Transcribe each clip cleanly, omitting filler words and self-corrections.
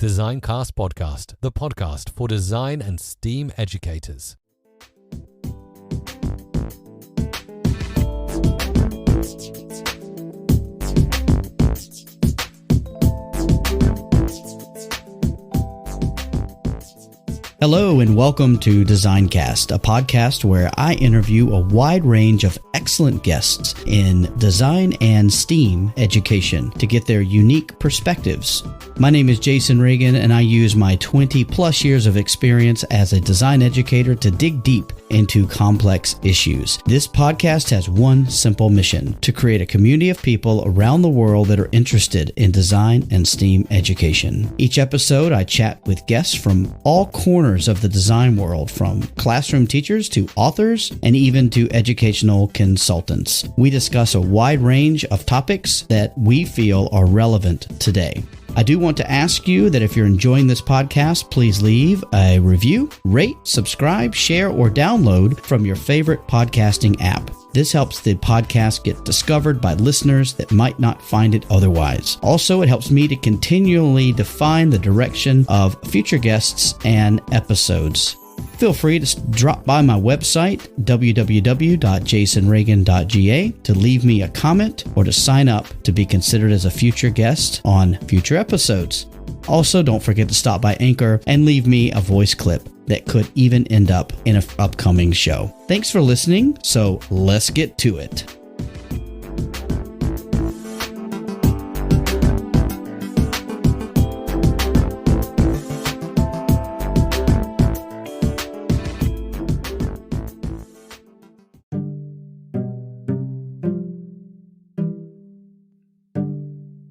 Designcast Podcast, the podcast for design and STEAM educators. Hello and welcome to Designcast, a podcast where I interview a wide range of excellent guests in design and STEAM education to get their unique perspectives. My name is Jason Reagan and I use my 20 plus years of experience as a design educator to dig deep into complex issues. This podcast has one simple mission: to create a community of people around the world that are interested in design and STEAM education. Each episode, I chat with guests from all corners of the design world, from classroom teachers to authors and even to educational consultants. We discuss a wide range of topics that we feel are relevant today. I do want to ask you that if you're enjoying this podcast, please leave a review, rate, subscribe, share, or download from your favorite podcasting app. This helps the podcast get discovered by listeners that might not find it otherwise. Also, it helps me to continually define the direction of future guests and episodes. Feel free to drop by my website, www.jasonreagan.ga, to leave me a comment or to sign up to be considered as a future guest on future episodes. Also, don't forget to stop by Anchor and leave me a voice clip that could even end up in an upcoming show. Thanks for listening, so let's get to it.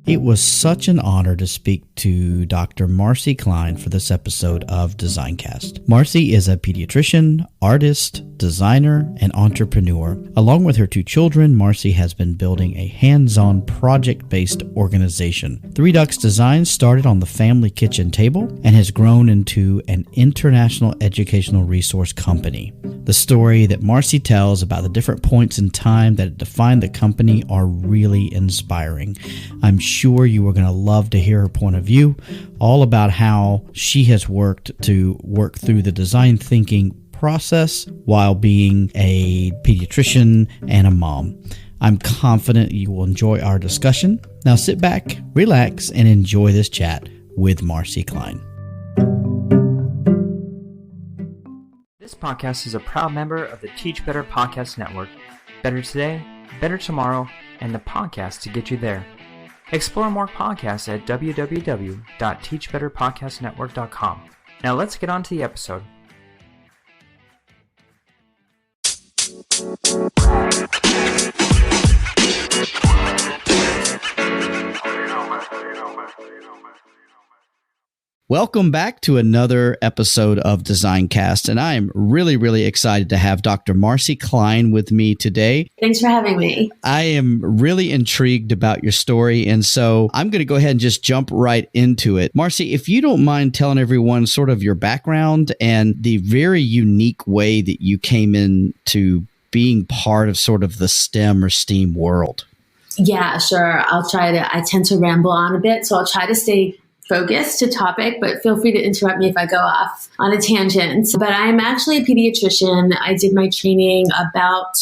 It was such an honor to speak to Dr. Marci Klein for this episode of Designcast. Marci is a pediatrician, artist, designer, and entrepreneur. Along with her two children, Marci has been building a hands-on project-based organization. 3DuxDesign started on the family kitchen table and has grown into an international educational resource company. The story that Marci tells about the different points in time that defined the company are really inspiring. I'm sure you are going to love to hear her point of view, all about how she has worked to work through the design thinking process while being a pediatrician and a mom. I'm confident you will enjoy our discussion. Now sit back, relax, and enjoy this chat with Marci Klein. This podcast is a proud member of the Teach Better Podcast Network. Better today, better tomorrow, and the podcast to get you there. Explore more podcasts at www.teachbetterpodcastnetwork.com. Now let's get on to the episode. Welcome back to another episode of Designcast, and I am really excited to have Dr. Marci Klein with me today. Thanks for having me. I am really intrigued about your story, and so I'm going to go ahead and just jump right into it. Marci, if you don't mind telling everyone sort of your background and the very unique way that you came into being part of sort of the STEM or STEAM world. Yeah, sure. I tend to ramble on a bit, so I'll try to stay focused to topic, but feel free to interrupt me if I go off on a tangent. But I'm actually a pediatrician. I did my training about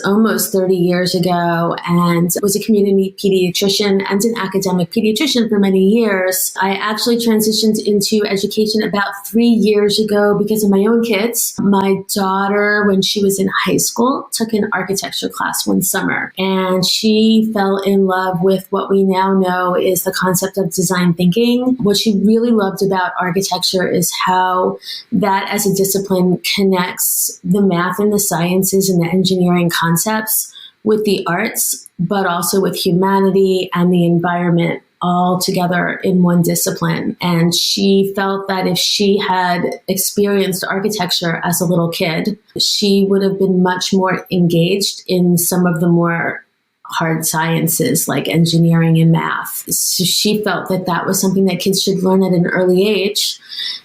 almost 30 years ago, and was a community pediatrician and an academic pediatrician for many years. I actually transitioned into education about 3 years ago because of my own kids. My daughter, when she was in high school, took an architecture class one summer, and she fell in love with what we now know is the concept of design thinking. What she really loved about architecture is how that as a discipline connects the math and the sciences and the engineering concepts with the arts, but also with humanity and the environment all together in one discipline. And she felt that if she had experienced architecture as a little kid, she would have been much more engaged in some of the more hard sciences like engineering and math. So she felt that that was something that kids should learn at an early age.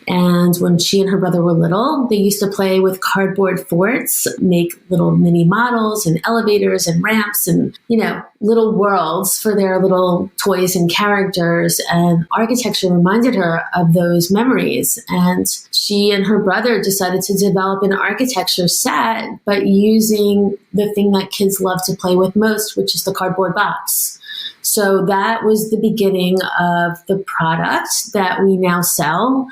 And when she and her brother were little, they used to play with cardboard forts, make little mini models and elevators and ramps and, little worlds for their little toys and characters, and architecture reminded her of those memories. And she and her brother decided to develop an architecture set, but using the thing that kids love to play with most, which is the cardboard box. So that was the beginning of the product that we now sell.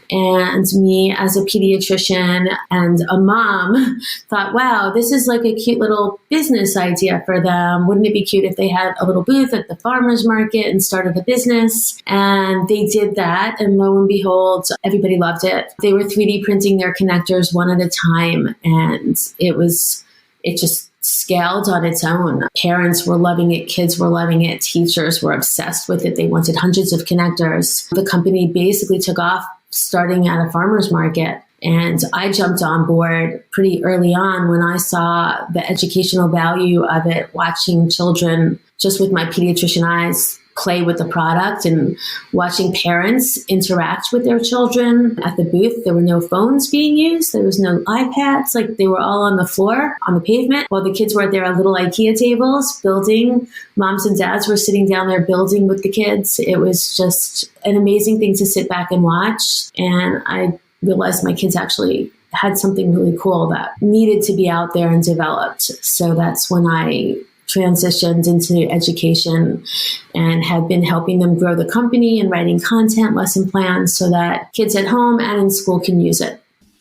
And me as a pediatrician and a mom thought, wow, this is like a cute little business idea for them. Wouldn't it be cute if they had a little booth at the farmer's market and started a business? And they did that. And lo and behold, everybody loved it. They were 3D printing their connectors one at a time. And it just scaled on its own. Parents were loving it. Kids were loving it. Teachers were obsessed with it. They wanted hundreds of connectors. The company basically took off starting at a farmer's market. And I jumped on board pretty early on when I saw the educational value of it, watching children just with my pediatrician eyes play with the product and watching parents interact with their children at the booth. There were no phones being used. There was no iPads. Like, they were all on the floor, on the pavement, while the kids were at their little IKEA tables building. Moms and dads were sitting down there building with the kids. It was just an amazing thing to sit back and watch. And I realized my kids actually had something really cool that needed to be out there and developed. So that's when I transitioned into education and have been helping them grow the company and writing content, lesson plans, so that kids at home and in school can use it.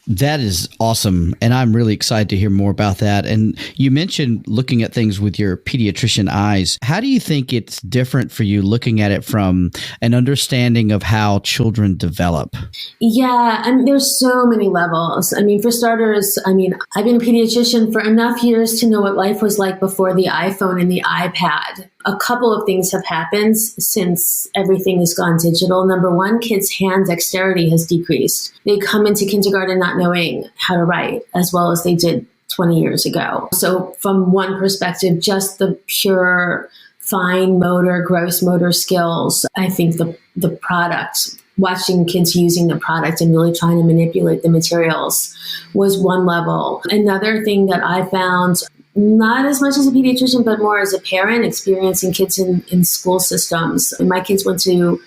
That is awesome. And I'm really excited to hear more about that. And you mentioned looking at things with your pediatrician eyes. How do you think it's different for you looking at it from an understanding of how children develop? Yeah, there's so many levels. For starters, I've been a pediatrician for enough years to know what life was like before the iPhone and the iPad. A couple of things have happened since everything has gone digital. Number one, kids' hand dexterity has decreased. They come into kindergarten not knowing how to write as well as they did 20 years ago. So from one perspective, just the pure fine motor, gross motor skills, I think the product, watching kids using the product and really trying to manipulate the materials was one level. Another thing that I found, not as much as a pediatrician, but more as a parent experiencing kids in school systems. And my kids went to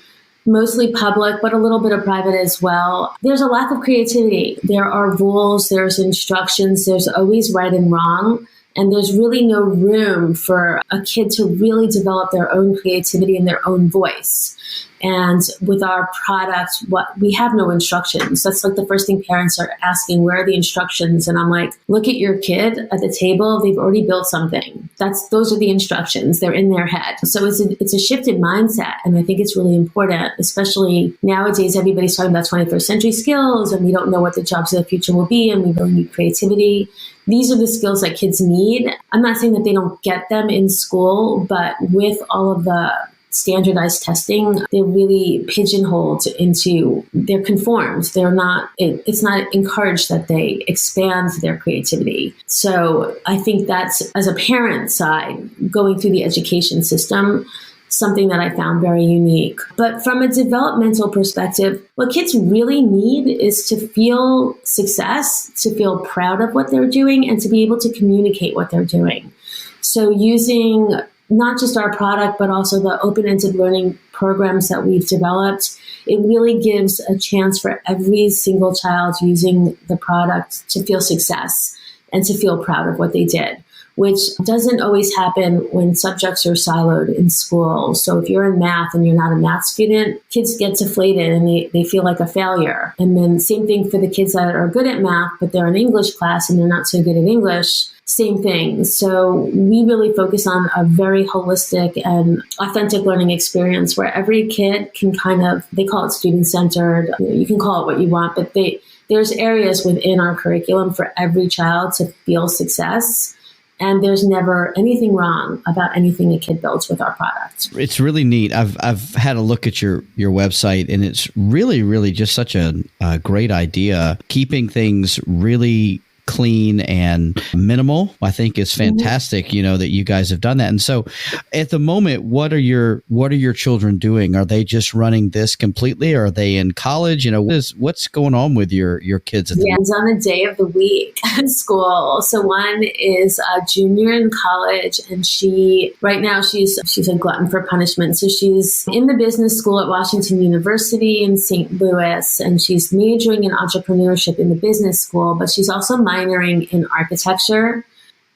mostly public, but a little bit of private as well. There's a lack of creativity. There are rules, there's instructions, there's always right and wrong. And there's really no room for a kid to really develop their own creativity and their own voice. And with our product, we have no instructions. That's like the first thing parents are asking, where are the instructions? And I'm like, look at your kid at the table. They've already built something. Those are the instructions. They're in their head. So it's a shifted mindset. And I think it's really important, especially nowadays, everybody's talking about 21st century skills, and we don't know what the jobs of the future will be, and we really need creativity. These are the skills that kids need. I'm not saying that they don't get them in school, but with all of the standardized testing, they're really pigeonholed they're conformed. It's not encouraged that they expand their creativity. So I think that's, as a parent side, going through the education system, something that I found very unique. But from a developmental perspective, what kids really need is to feel success, to feel proud of what they're doing, and to be able to communicate what they're doing. So using not just our product, but also the open-ended learning programs that we've developed, it really gives a chance for every single child using the product to feel success and to feel proud of what they did, which doesn't always happen when subjects are siloed in school. So if you're in math and you're not a math student, kids get deflated and they feel like a failure. And then same thing for the kids that are good at math, but they're in English class and they're not so good at English. Same thing. So we really focus on a very holistic and authentic learning experience where every kid can they call it student-centered. You can call it what you want, but there's areas within our curriculum for every child to feel success. And there's never anything wrong about anything a kid builds with our product. It's really neat. I've had a look at your website, and it's really, really just such a great idea, keeping things really clean and minimal, I think is fantastic, that you guys have done that. And so at the moment, what are your children doing? Are they just running this completely? Or are they in college? What's going on with your kids at the moment? It's on a day of the week in school. So one is a junior in college, and right now she's a glutton for punishment. So she's in the business school at Washington University in St. Louis, and she's majoring in entrepreneurship in the business school, but she's also minoring in architecture.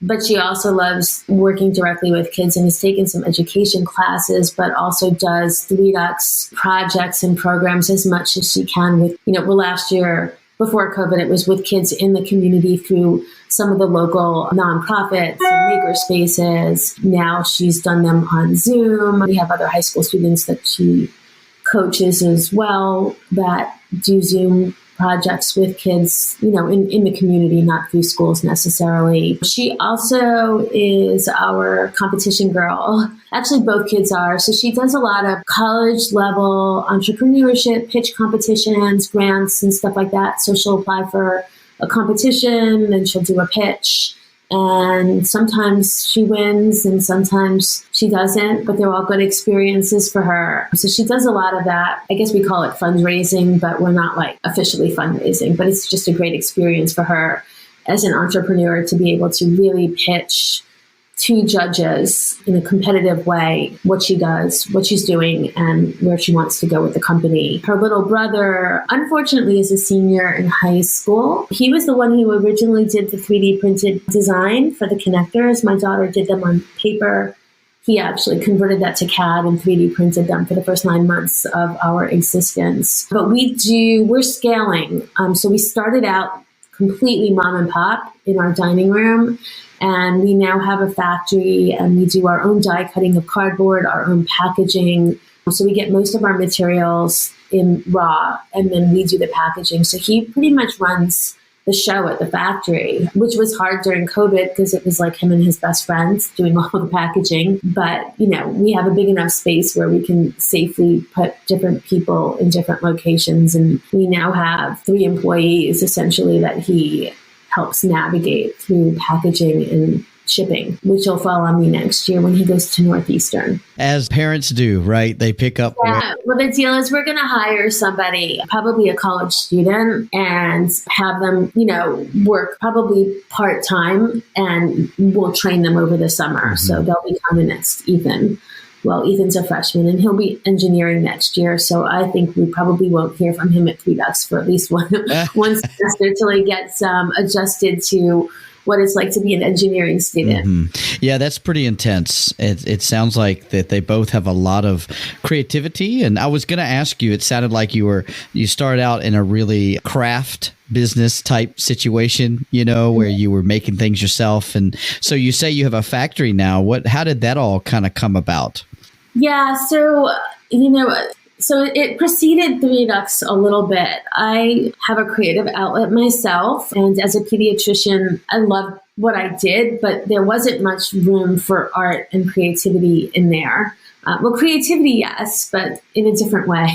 But she also loves working directly with kids and has taken some education classes, but also does 3Dux projects and programs as much as she can with, last year before COVID, it was with kids in the community through some of the local nonprofits and maker spaces. Now she's done them on Zoom. We have other high school students that she coaches as well that do Zoom projects with kids, in the community, not through schools necessarily. She also is our competition girl. Actually, both kids are. So she does a lot of college level entrepreneurship, pitch competitions, grants, and stuff like that. So she'll apply for a competition and she'll do a pitch. And sometimes she wins and sometimes she doesn't, but they're all good experiences for her. So she does a lot of that. I guess we call it fundraising, but we're not like officially fundraising, but it's just a great experience for her as an entrepreneur to be able to really pitch to judges in a competitive way what she does, what she's doing, and where she wants to go with the company. Her little brother, unfortunately, is a senior in high school. He was the one who originally did the 3D printed design for the connectors. My daughter did them on paper. He actually converted that to CAD and 3D printed them for the first 9 months of our existence. But we're scaling. So we started out completely mom and pop in our dining room. And we now have a factory and we do our own die cutting of cardboard, our own packaging. So we get most of our materials in raw and then we do the packaging. So he pretty much runs the show at the factory, which was hard during COVID because it was like him and his best friends doing all the packaging. But, we have a big enough space where we can safely put different people in different locations. And we now have 3 employees essentially that he helps navigate through packaging and shipping, which will fall on me next year when he goes to Northeastern. As parents do, right? They pick up. Yeah. Well, the deal is we're going to hire somebody, probably a college student, and have them, work probably part-time, and we'll train them over the summer. Mm-hmm. So they'll become the next Ethan. Well, Ethan's a freshman and he'll be engineering next year. So I think we probably won't hear from him at 3Dux for at least one semester till he gets adjusted to what it's like to be an engineering student. Mm-hmm. Yeah, that's pretty intense. It sounds like that they both have a lot of creativity. And I was going to ask you, it sounded like you started out in a really craft business type situation, where you were making things yourself. And so you say you have a factory now. How did that all kind of come about? Yeah. So, so it preceded 3Dux a little bit. I have a creative outlet myself. And as a pediatrician, I loved what I did, but there wasn't much room for art and creativity in there. Well, creativity, yes, but in a different way.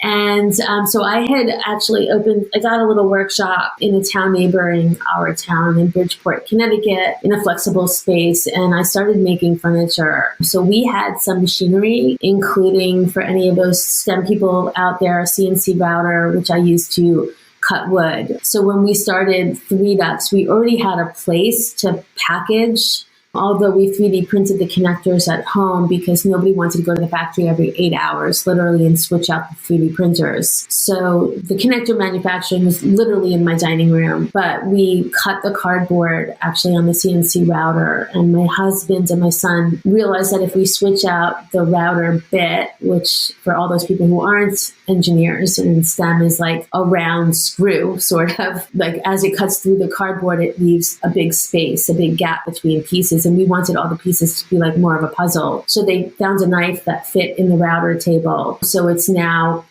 And so I had actually I got a little workshop in a town neighboring our town in Bridgeport, Connecticut, in a flexible space, and I started making furniture. So we had some machinery, including for any of those STEM people out there, a CNC router, which I used to cut wood. So when we started 3Dux, we already had a place to package. Although we 3D printed the connectors at home because nobody wanted to go to the factory every 8 hours, literally, and switch out the 3D printers. So the connector manufacturing was literally in my dining room, but we cut the cardboard actually on the CNC router. And my husband and my son realized that if we switch out the router bit, which for all those people who aren't engineers and STEM is like a round screw, sort of like as it cuts through the cardboard, it leaves a big space, a big gap between pieces. And we wanted all the pieces to be like more of a puzzle. So they found a knife that fit in the router table. So it now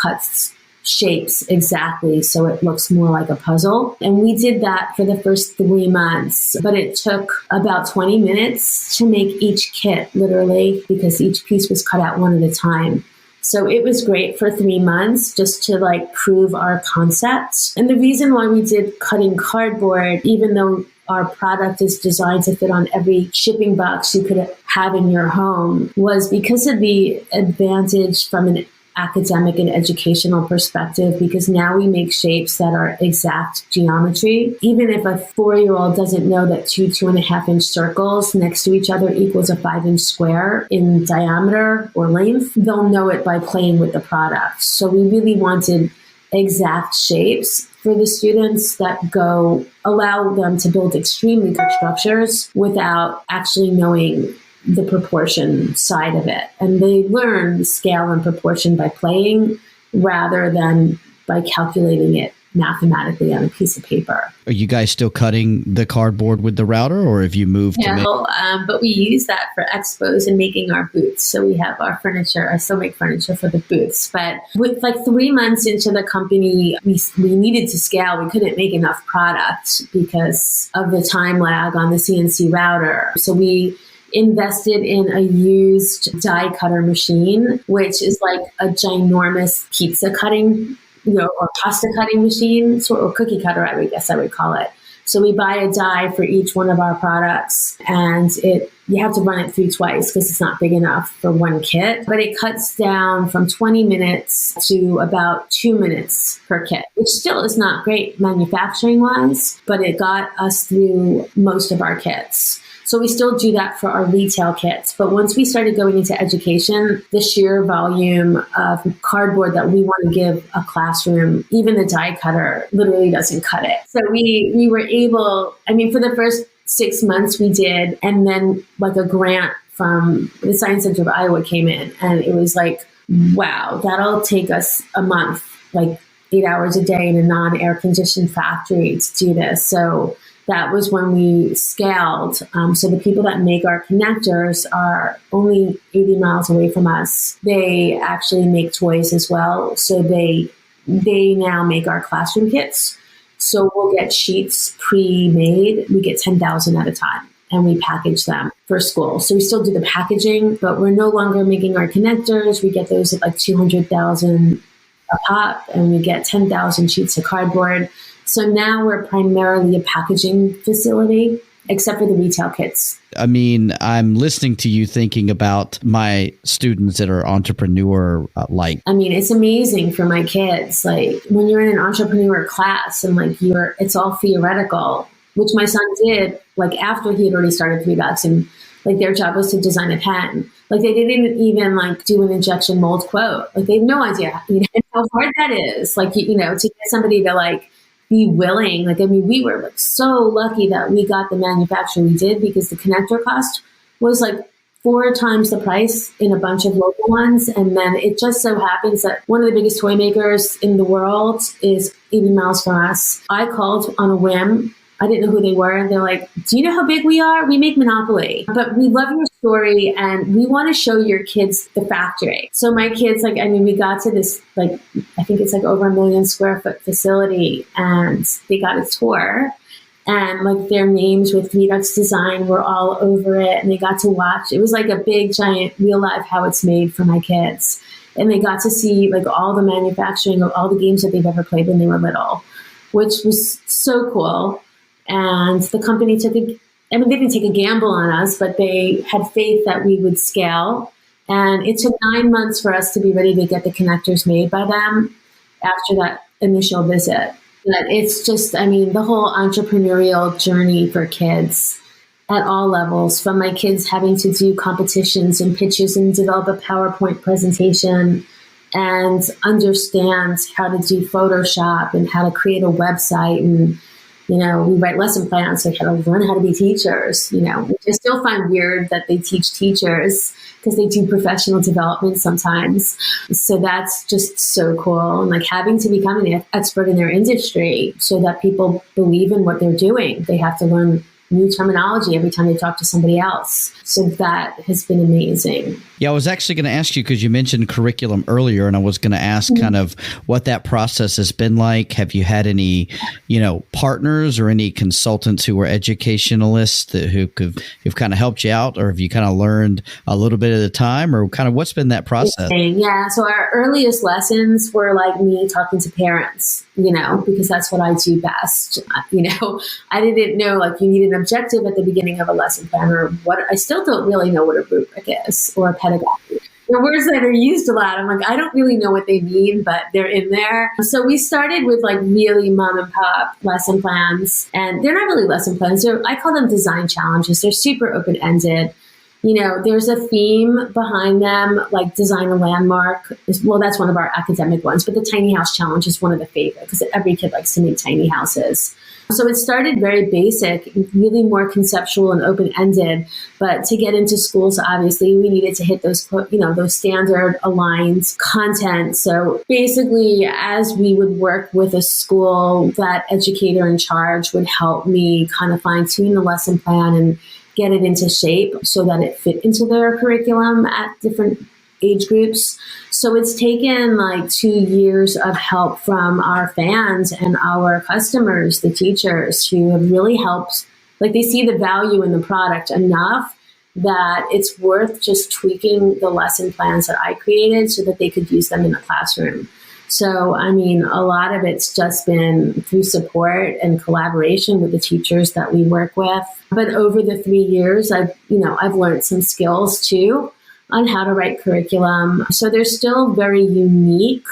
cuts shapes exactly. So it looks more like a puzzle. And we did that for the first 3 months, but it took about 20 minutes to make each kit, literally, because each piece was cut out one at a time. So it was great for 3 months just to like prove our concept. And the reason why we did cutting cardboard, even though our product is designed to fit on every shipping box you could have in your home, was because of the advantage from an academic and educational perspective, because now we make shapes that are exact geometry. Even if a 4-year-old doesn't know that 2.5-inch circles next to each other equals a 5-inch square in diameter or length, they'll know it by playing with the product. So we really wanted exact shapes for the students that allow them to build extremely good structures without actually knowing the proportion side of it. And they learn scale and proportion by playing rather than by calculating it mathematically on a piece of paper. Are you guys still cutting the cardboard with the router, or have you moved to make? But we use that for expos and making our booths. So we have our furniture. I still make furniture for the booths. But with like 3 months into the company, we needed to scale. We couldn't make enough product because of the time lag on the CNC router. So we invested in a used die cutter machine, which is like a ginormous pizza cutting, or pasta cutting machine, or cookie cutter, I would call it. So we buy a die for each one of our products, and you have to run it through twice because it's not big enough for one kit. But it cuts down from 20 minutes to about 2 minutes per kit, which still is not great manufacturing wise, but it got us through most of our kits. So we still do that for our retail kits. But once we started going into education, the sheer volume of cardboard that we want to give a classroom, even the die cutter literally doesn't cut it. So we were able, for the first 6 months we did, and then like a grant from the Science Center of Iowa came in, and it was like, wow, that'll take us a month, like 8 hours a day in a non-air conditioned factory to do this. So that was when we scaled. So the people that make our connectors are only 80 miles away from us. They actually make toys as well. So they now make our classroom kits. So we'll get sheets pre-made. We get 10,000 at a time, and we package them for school. So we still do the packaging, but we're no longer making our connectors. We get those at like 200,000 a pop, and we get 10,000 sheets of cardboard. So now we're primarily a packaging facility, except for the retail kits. I'm listening to you thinking about my students that are entrepreneur-like. It's amazing for my kids. Like when you're in an entrepreneur class and like it's all theoretical, which my son did like after he had already started 3Dux, and like their job was to design a pen. Like they didn't even like do an injection mold quote. Like they had no idea how hard that is. Like, to get somebody to like be willing. We were like so lucky that we got the manufacturer we did, because the connector cost was like 4 times the price in a bunch of local ones. And then it just so happens that one of the biggest toy makers in the world is 80 miles from us. I called on a whim. I didn't know who they were. And they're like, do you know how big we are? We make Monopoly. But we love your story, and we want to show your kids the factory. So my kids, we got to this, I think it's like over 1 million square foot facility, and they got a tour. And like their names with 3DuxDesign were all over it. And they got to watch. It was like a big, giant real life how it's made for my kids. And they got to see like all the manufacturing of all the games that they've ever played when they were little, which was so cool. And the company they didn't take a gamble on us, but they had faith that we would scale. And it took 9 months for us to be ready to get the connectors made by them after that initial visit. But it's just, the whole entrepreneurial journey for kids at all levels, from my kids having to do competitions and pitches and develop a PowerPoint presentation and understand how to do Photoshop and how to create a website, and we write lesson plans, so how to learn how to be teachers. I still find weird that they teach teachers because they do professional development sometimes. So that's just so cool. And like having to become an expert in their industry so that people believe in what they're doing. They have to learn new terminology every time they talk to somebody else. So that has been amazing. Yeah, I was actually going to ask you, because you mentioned curriculum earlier, and I was going to ask kind of what that process has been like. Have you had any, partners or any consultants who are educationalists who've kind of helped you out, or have you kind of learned a little bit at a time, or kind of what's been that process? Yeah, so our earliest lessons were like me talking to parents, because that's what I do best. I didn't know like you need an objective at the beginning of a lesson plan, or what. I still don't really know what a rubric is or a pedagogy. The words that are used a lot, I'm like, I don't really know what they mean, but they're in there. So we started with like really mom and pop lesson plans, and they're not really lesson plans. I call them design challenges. They're super open-ended. There's a theme behind them, like design a landmark. Well, that's one of our academic ones, but the tiny house challenge is one of the favorite because every kid likes to make tiny houses. So it started very basic, really more conceptual and open-ended. But to get into schools, obviously, we needed to hit those, those standard aligned content. So basically, as we would work with a school, that educator in charge would help me kind of fine-tune the lesson plan and get it into shape so that it fit into their curriculum at different age groups. So it's taken like 2 years of help from our fans and our customers, the teachers, who have really helped. Like they see the value in the product enough that it's worth just tweaking the lesson plans that I created so that they could use them in the classroom. So, a lot of it's just been through support and collaboration with the teachers that we work with. But over the 3 years, I've learned some skills too on how to write curriculum. So they're still very unique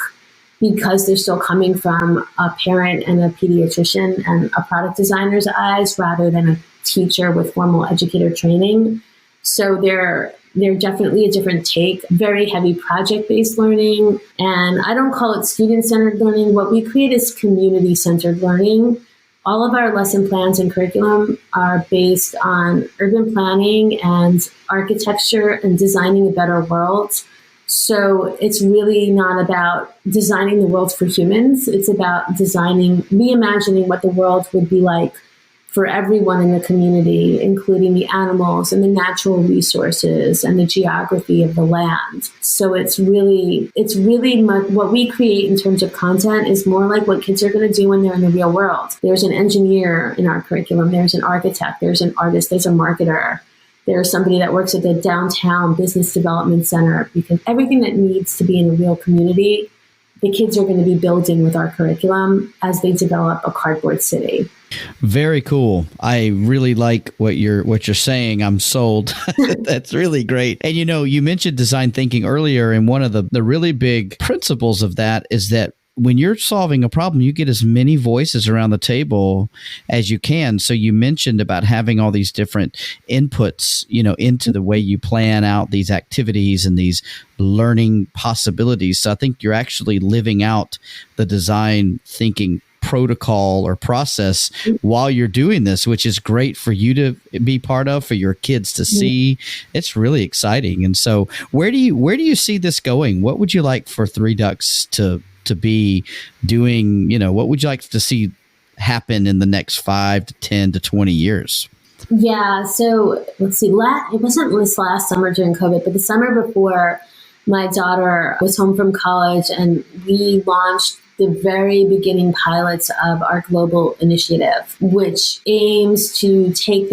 because they're still coming from a parent and a pediatrician and a product designer's eyes rather than a teacher with formal educator training. So they're definitely a different take, very heavy project-based learning. And I don't call it student-centered learning. What we create is community-centered learning. All of our lesson plans and curriculum are based on urban planning and architecture and designing a better world. So it's really not about designing the world for humans. It's about reimagining what the world would be like for everyone in the community, including the animals and the natural resources and the geography of the land. So it's really what we create in terms of content is more like what kids are going to do when they're in the real world. There's an engineer in our curriculum. There's an architect. There's an artist. There's a marketer. There's somebody that works at the downtown business development center, because everything that needs to be in a real community, the kids are going to be building with our curriculum as they develop a cardboard city. Very cool. I really like what you're saying. I'm sold. That's really great. And you mentioned design thinking earlier, and one of the really big principles of that is that when you're solving a problem, you get as many voices around the table as you can. So you mentioned about having all these different inputs, into the way you plan out these activities and these learning possibilities. So I think you're actually living out the design thinking protocol or process while you're doing this, which is great for you to be part of, for your kids to see. It's really exciting. And so where do you see this going? What would you like for 3Dux to be doing? What would you like to see happen in the next 5 to 10 to 20 years? Yeah. So let's see. It wasn't this last summer during COVID, but the summer before, my daughter was home from college, and we launched the very beginning pilots of our global initiative, which aims to take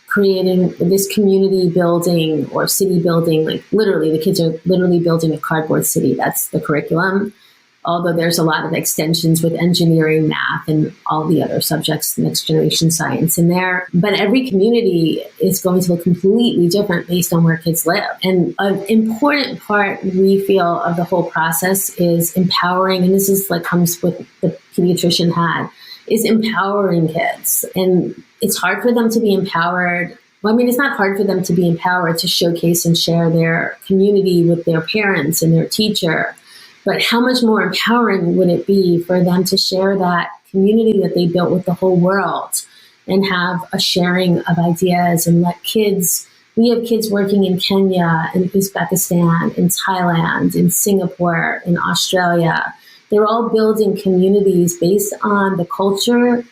creating this community building or city building, like literally the kids are literally building a cardboard city. That's the curriculum. Although there's a lot of extensions with engineering, math, and all the other subjects, next generation science in there. But every community is going to look completely different based on where kids live. And an important part, we feel, of the whole process is empowering, and this is comes with the pediatrician hat, is empowering kids. And it's hard for them to be empowered. Well, it's not hard for them to be empowered to showcase and share their community with their parents and their teacher. But how much more empowering would it be for them to share that community that they built with the whole world and have a sharing of ideas and we have kids working in Kenya, in Uzbekistan, in Thailand, in Singapore, in Australia. They're all building communities based on the culture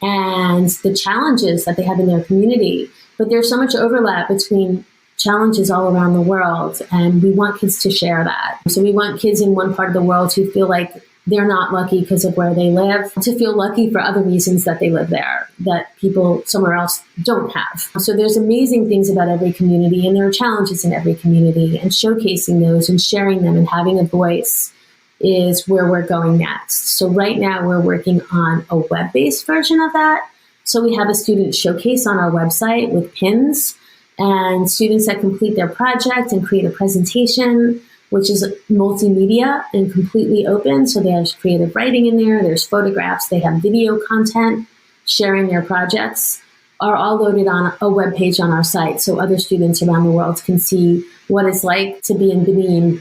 and the challenges that they have in their community. But there's so much overlap between challenges all around the world, and we want kids to share that. So we want kids in one part of the world who feel like they're not lucky because of where they live to feel lucky for other reasons that they live there that people somewhere else don't have. So there's amazing things about every community, and there are challenges in every community, and showcasing those and sharing them and having a voice is where we're going next. So right now we're working on a web-based version of that. So we have a student showcase on our website with pins, and students that complete their project and create a presentation, which is multimedia and completely open. So there's creative writing in there, there's photographs, they have video content sharing their projects, are all loaded on a web page on our site. So other students around the world can see what it's like to be in Benin,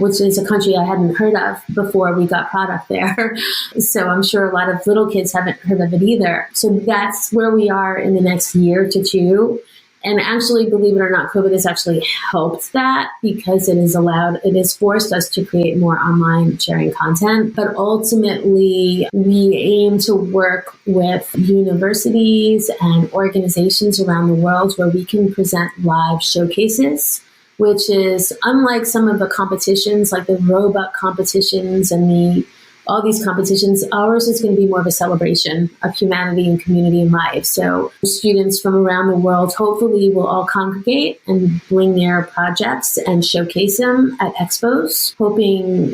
which is a country I hadn't heard of before we got product there. So I'm sure a lot of little kids haven't heard of it either. So that's where we are in the next year to two. And actually, believe it or not, COVID has actually helped that because it has forced us to create more online sharing content. But ultimately, we aim to work with universities and organizations around the world where we can present live showcases, which is unlike some of the competitions, like the robot competitions and all these competitions. Ours is going to be more of a celebration of humanity and community and life. So students from around the world hopefully will all congregate and bring their projects and showcase them at expos.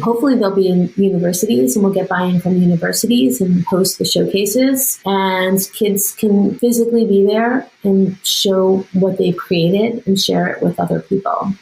Hopefully they'll be in universities, and we'll get buy-in from universities and host the showcases. And kids can physically be there and show what they've created and share it with other people.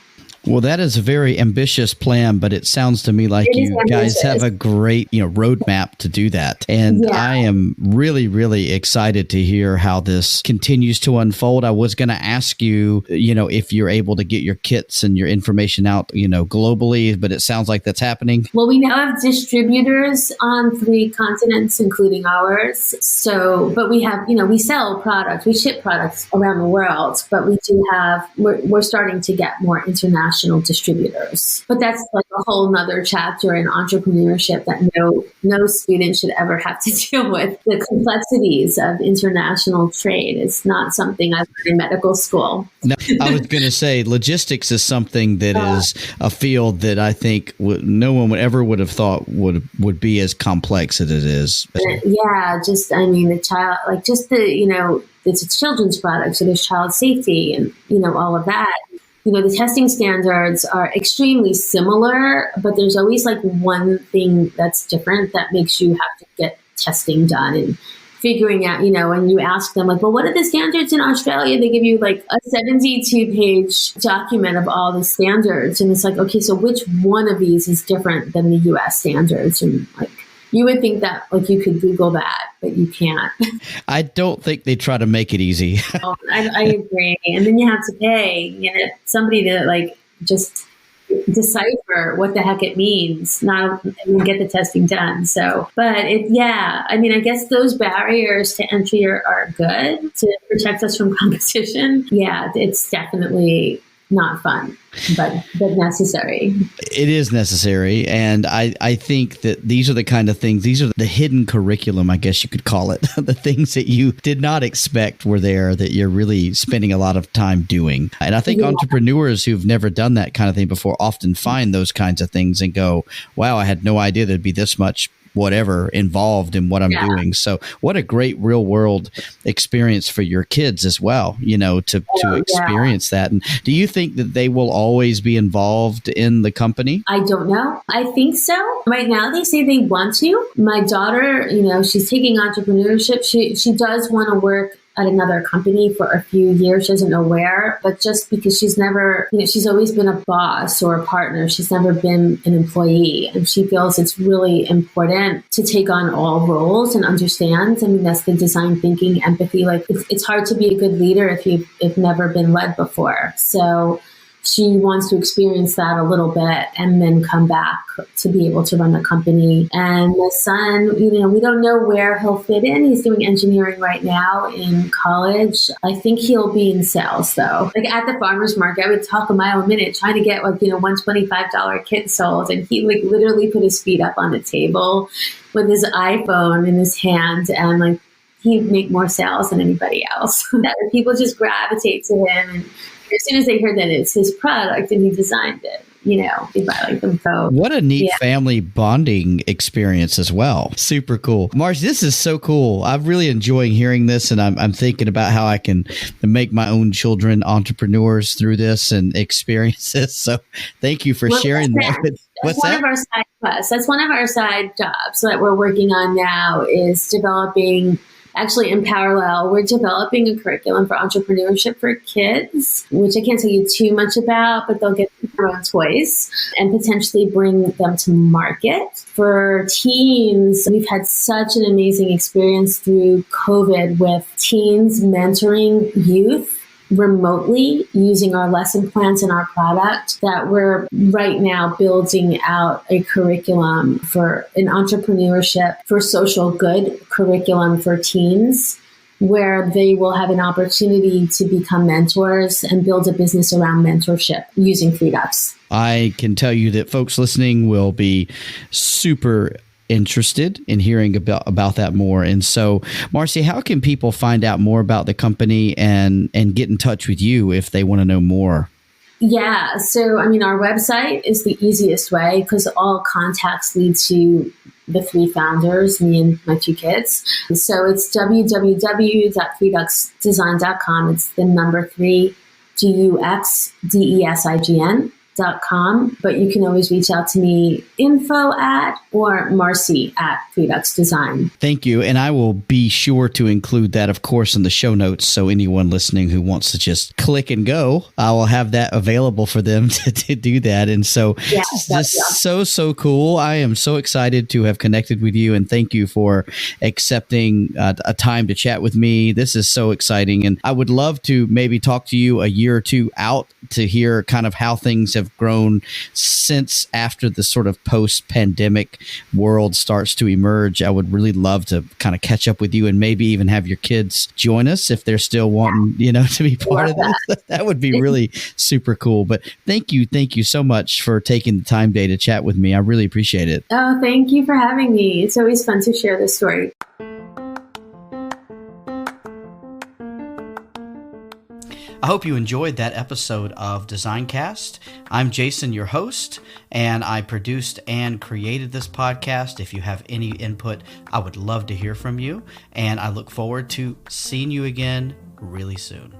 Well, that is a very ambitious plan, but it sounds to me like you guys have a great, roadmap to do that. And I am really, really excited to hear how this continues to unfold. I was going to ask you, if you're able to get your kits and your information out, globally, but it sounds like that's happening. Well, we now have distributors on 3 continents, including ours. So, but we have, we sell products, we ship products around the world, but we do have, we're starting to get more international distributors. But that's like a whole nother chapter in entrepreneurship that no student should ever have to deal with. The complexities of international trade is not something I learned in medical school. No, I was going to say logistics is something that is a field that I think no one would have thought would be as complex as it is. The child, it's a children's product, so there's child safety and, all of that. The testing standards are extremely similar, but there's always like one thing that's different that makes you have to get testing done and figuring out, and you ask them like, well, what are the standards in Australia? They give you like a 72-page document of all the standards. And it's like, okay, so which one of these is different than the US standards? And like, you would think that like you could Google that, but you can't. I don't think they try to make it easy. I agree. And then you have to pay somebody to like just decipher what the heck it means, not get the testing done. So, but I guess those barriers to entry are good to protect us from competition. Yeah, it's definitely not fun, but necessary. It is necessary. And I think that these are the kind of things, these are the hidden curriculum, I guess you could call it, the things that you did not expect were there that you're really spending a lot of time doing. And I think entrepreneurs who've never done that kind of thing before often find those kinds of things and go, wow, I had no idea there'd be this much whatever involved in what I'm doing. So what a great real world experience for your kids as well, to experience that. And do you think that they will always be involved in the company? I don't know. I think so. Right now they say they want to. My daughter, she's taking entrepreneurship. She does want to work at another company for a few years. She doesn't know where, but just because she's never, she's always been a boss or a partner. She's never been an employee. And she feels it's really important to take on all roles and understand. That's the design thinking, empathy. Like it's hard to be a good leader if you've never been led before. So she wants to experience that a little bit and then come back to be able to run the company. And the son, we don't know where he'll fit in. He's doing engineering right now in college. I think he'll be in sales though. Like at the farmer's market, I would talk a mile a minute trying to get one $25 kit sold. And he literally put his feet up on the table with his iPhone in his hand and he'd make more sales than anybody else. That people just gravitate to him. And as soon as they heard that it's his product and he designed it, they buy like them both. What a neat family bonding experience as well. Super cool. Marci, this is so cool. I'm really enjoying hearing this, and I'm thinking about how I can make my own children entrepreneurs through this and experience this. So thank you for sharing that. That's one of our side quests. That's one of our side jobs that we're working on now is developing. Actually, in parallel, we're developing a curriculum for entrepreneurship for kids, which I can't tell you too much about, but they'll get their own toys and potentially bring them to market. For teens, we've had such an amazing experience through COVID with teens mentoring youth remotely using our lesson plans and our product that we're right now building out a curriculum for an entrepreneurship for social good curriculum for teens where they will have an opportunity to become mentors and build a business around mentorship using 3Dux. I can tell you that folks listening will be super interested in hearing about that more. And so, Marci, how can people find out more about the company and get in touch with you if they want to know more? Yeah. So, our website is the easiest way because all contacts lead to the three founders, me and my two kids. So it's www.3duxdesign.com. It's the number 3 DuxDesign.com. But you can always reach out to me, info at or Marci at 3DuxDesign. Thank you. And I will be sure to include that, of course, in the show notes. So anyone listening who wants to just click and go, I will have that available for them to do that. And so it's just so cool. I am so excited to have connected with you. And thank you for accepting a time to chat with me. This is so exciting. And I would love to maybe talk to you a year or two out to hear kind of how things have grown since after the sort of post-pandemic world starts to emerge. I would really love to kind of catch up with you and maybe even have your kids join us if they're still wanting, to be part of this. That would be really super cool. But thank you so much for taking the time today to chat with me. I really appreciate it. Oh, thank you for having me. It's always fun to share this story. I hope you enjoyed that episode of DesignCast. I'm Jason, your host, and I produced and created this podcast. If you have any input, I would love to hear from you, and I look forward to seeing you again really soon.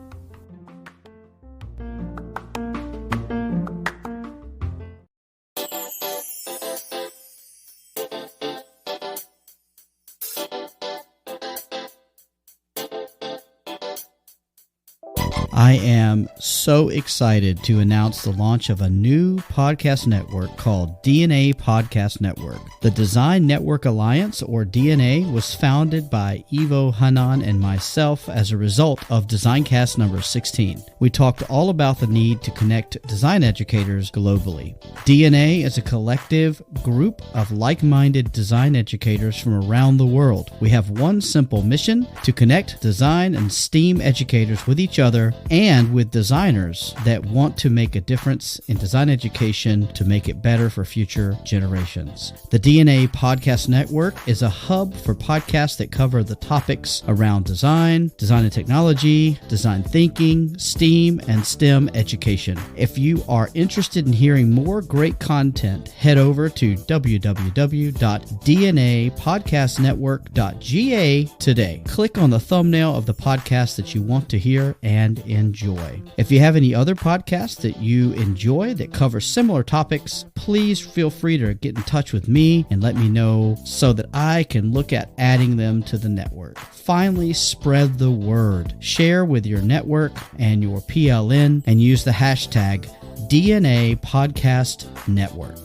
I am so excited to announce the launch of a new podcast network called DNA Podcast Network. The Design Network Alliance, or DNA, was founded by Ivo Hanan and myself as a result of DesignCast number 16. We talked all about the need to connect design educators globally. DNA is a collective group of like-minded design educators from around the world. We have one simple mission: to connect design and STEAM educators with each other and with designers that want to make a difference in design education to make it better for future generations. The DNA Podcast Network is a hub for podcasts that cover the topics around design and technology, design thinking, STEAM, and STEM education. If you are interested in hearing more great content, head over to www.dnapodcastnetwork.ga today. Click on the thumbnail of the podcast that you want to hear and enjoy. If you have any other podcasts that you enjoy that cover similar topics, please feel free to get in touch with me and let me know so that I can look at adding them to the network. Finally, spread the word. Share with your network and your PLN and use the hashtag DNA Podcast Network.